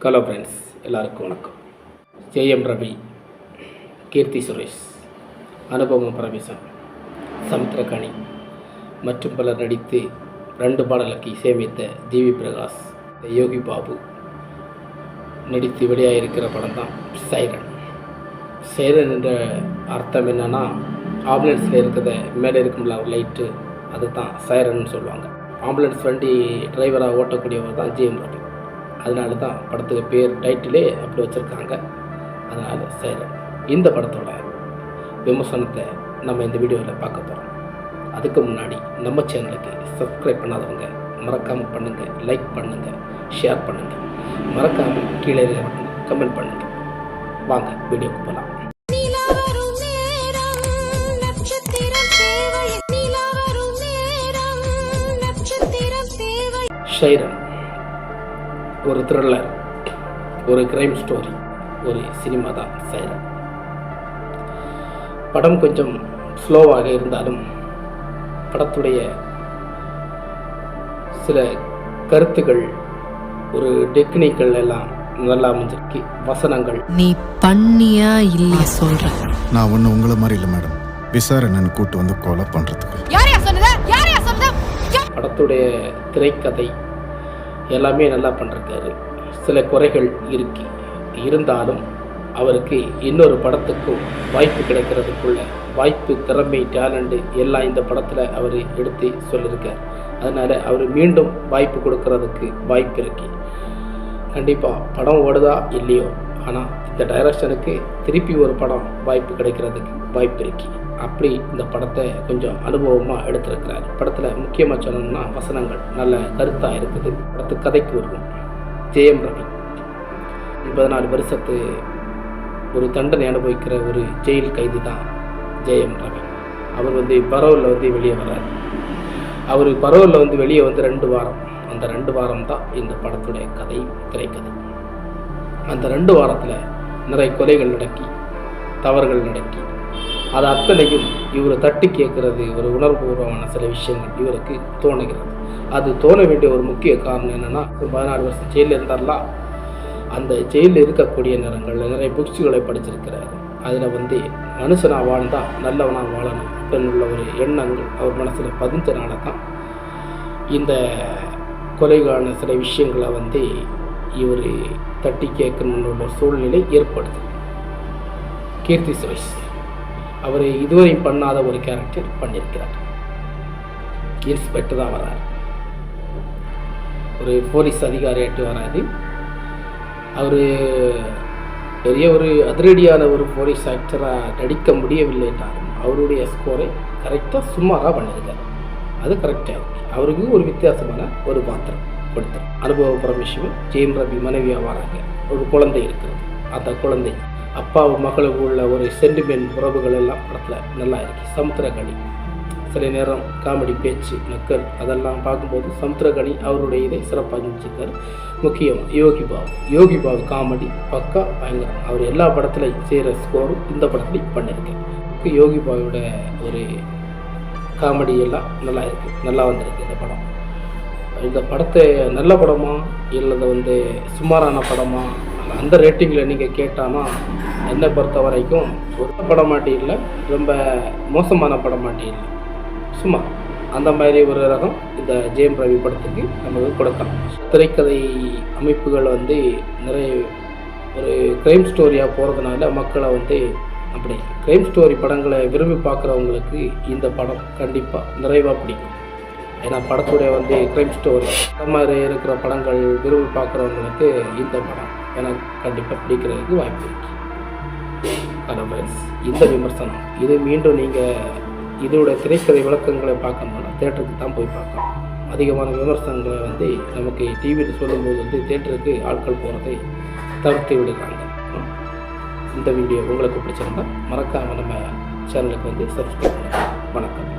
Hello friends, எல்லாருக்கும் வணக்கம். ஜெயம் ரவி, கீர்த்தி சுரேஷ், அனுபவம் பரமேசன், சமுத்திரகனி மற்றும் பலர் நடித்து 2 பாடலுக்கு இசையமைத்த ஜிவி பிரகாஷ், யோகி பாபு நடித்து வெளியாகிருக்கிற படம் தான் சைரன். சைரன் என்ற அர்த்தம் என்னென்னா, ஆம்புலன்ஸில் இருக்கிறத மேலே இருக்கும்ல ஒரு லைட்டு, அதுதான் சைரன்னு சொல்லுவாங்க. ஆம்புலன்ஸ் வண்டி டிரைவராக ஓட்டக்கூடியவர் தான் ஜெயம் ரவி. அதனால தான் படத்துக்கு பேர், டைட்டிலே அப்படி வச்சுருக்காங்க. அதனால் சைரன். இந்த படத்தோட விமர்சனத்தை நம்ம இந்த வீடியோவில் பார்க்க போகிறோம். அதுக்கு முன்னாடி நம்ம சேனலுக்கு சப்ஸ்கிரைப் பண்ணாதவங்க மறக்காமல் பண்ணுங்கள், லைக் பண்ணுங்கள், ஷேர் பண்ணுங்கள், மறக்காமல் கீழே கமெண்ட் பண்ணுங்கள். வாங்க வீடியோக்கு போகலாம். சைரன் ஒரு த்ரில்லர், ஒரு கிரைம் ஸ்டோரி, ஒரு சினிமா தான் சைரன். படம் கொஞ்சம் ஸ்லோவாக இருந்தாலும் படத்துடைய சில கருத்துக்கள், ஒரு டெக்னிக்கல் எல்லாம் நல்லா அமைஞ்சிருக்கு. வசனங்கள் நீ பண்ணியா இல்லையா சொல்ற? நான் ஒன்றும் உங்களை மாதிரி இல்லை மேடம், விசாரணைன்னு கூட்டு வந்து கொலை பண்ணுறதுக்கு. படத்துடைய திரைக்கதை எல்லாமே நல்லா பண்ணிருக்காரு. சில குறைகள் இருந்தாலும் அவருக்கு இன்னொரு படத்துக்கும் வாய்ப்பு கிடைக்கிறதுக்குள்ள வாய்ப்பு, திறமை, டேலண்ட்டு எல்லாம் இந்த படத்தில் அவர் எடுத்து சொல்லியிருக்கார். அதனால் அவர் மீண்டும் வாய்ப்பு கொடுக்கறதுக்கு வாய்ப்பு இருக்கு. கண்டிப்பாக படம் ஓடுதா இல்லையோ, ஆனால் இந்த டைரக்ஷனுக்கு திருப்பி ஒரு படம் வாய்ப்பு கிடைக்கிறதுக்கு வாய்ப்பு இருக்கு. அப்படி இந்த படத்தை கொஞ்சம் அனுபவமாக எடுத்திருக்கிறார். படத்தில் முக்கியமாக சொல்லணும்னா வசனங்கள் நல்ல கருத்தாக இருக்குது. படத்து கதைக்கு வருவோம். ஜெயம் ரவி 84 வருஷத்து ஒரு தண்டனை அனுபவிக்கிற ஒரு ஜெயில் கைதி தான் ஜெயம் ரவி. அவர் பரோலில் வெளியே வர்றார். அவர் பரோலில் வெளியே 2 வாரம். அந்த 2 வாரம் தான் இந்த படத்துடைய கதை, திரைக்கதை. அந்த 2 வாரத்தில் நிறைய கொலைகள் நடக்கி, தவறுகள் நடக்கி, அது அத்தனையும் இவர் தட்டி கேட்கறது, ஒரு உணர்வுபூர்வமான சில விஷயங்கள் இவருக்கு தோணுகிறது. அது தோண வேண்டிய ஒரு முக்கிய காரணம் என்னென்னா, 14 வருஷம் ஜெயிலில் இருந்தாலாம். அந்த ஜெயிலில் இருக்கக்கூடிய நேரங்களில் நிறைய புக்ஸுகளை படிச்சிருக்கிறாரு. அதில் மனுஷனாக வாழ்ந்தால் நல்லவனாக வாழணும் அப்படின்னு உள்ள ஒரு எண்ணங்கள் அவர் மனசில் பதிஞ்சனால தான் இந்த கொலைகான சில விஷயங்களை இவர் தட்டி கேட்கணுன்ற ஒரு சூழ்நிலை ஏற்படுது. கீர்த்தி சுரேஷ் அவர் இதுவரை பண்ணாத ஒரு கேரக்டர் பண்ணியிருக்கிறார். இன்ஸ்பெக்டராக வராரு, ஒரு போலீஸ் அதிகாரியாட்டு வராது. அவர் பெரிய ஒரு அதிரடியான ஒரு போலீஸ் ஆக்டராக நடிக்க முடியவில்லை என்றாலும் அவருடைய ஸ்கோரை கரெக்டாக சுமாராக பண்ணியிருக்காரு. அது கரெக்டாக இருக்கு. அவருக்கு ஒரு வித்தியாசமான ஒரு பாத்திரம் கொடுத்தார். அனுபவ பரமேஸ்வரன் ஜெயம் ரவி மனைவியாக வராங்க. ஒரு குழந்தை இருக்கிறது. அந்த குழந்தை அப்பாவும் மகளுக்கு உள்ள ஒரு சென்டிமெண்ட் உறவுகள் எல்லாம் படத்தில் நல்லா இருக்கு. சமுத்திரகனி சில நேரம் காமெடி, பேச்சு, நக்கல் அதெல்லாம் பார்க்கும்போது சமுத்திரகனி அவருடைய இதை சிறப்பாக செஞ்சுருக்காரு. முக்கியமாக யோகி பாபு காமெடி பக்கா பயங்கரம். அவர் எல்லா படத்துலையும் செய்கிற ஸ்கோரும் இந்த படத்துலையும் பண்ணியிருக்கேன். யோகி பாபுவோட ஒரு காமெடி எல்லாம் நல்லா இருக்குது, நல்லா வந்திருக்கு இந்த படம். இந்த படத்தை நல்ல படமா இல்லை சுமாரான படமா, அந்த ரேட்டிங்கில் நீங்கள் கேட்டானா, என்னை பொறுத்த வரைக்கும் ஒரு படமாட்டி இல்லை, ரொம்ப மோசமான படமாட்டி இல்லை, சும்மா அந்த மாதிரி ஒரு ரகம் இந்த ஜெயம் ரவி படத்துக்கு நமக்கு கொடுக்கலாம். திரைக்கதை அமைப்புகள் நிறைய ஒரு கிரைம் ஸ்டோரியாக போகிறதுனால மக்களை அப்படி கிரைம் ஸ்டோரி படங்களை விரும்பி பார்க்குறவங்களுக்கு இந்த படம் கண்டிப்பாக நிறைவாக பிடிக்கும். ஏன்னா படத்துடைய கிரைம் ஸ்டோரி அந்த மாதிரி இருக்கிற படங்கள் விரும்பி பார்க்குறவங்களுக்கு இந்த படம் எனக்கு கண்டிப்பாக பிடிக்கிறதுக்கு வாய்ப்பு இருக்கு. ஹலோ ஃப்ரெண்ட்ஸ், இந்த விமர்சனம் இது மீண்டும் நீங்கள் இதோட திரைக்கதை விளக்கங்களை பார்க்கணும்னா தேட்டருக்கு தான் போய் பார்க்கணும். அதிகமான விமர்சனங்களை நமக்கு டிவியில் சொல்லும்போது தேட்டருக்கு ஆட்கள் போகிறதை தவிர்த்து விடுறாங்க. இந்த வீடியோ உங்களுக்கு பிடிச்சிருந்தா மறக்காமல் நம்ம சேனலுக்கு சப்ஸ்கிரைப் பண்ணுங்கள். வணக்கம்.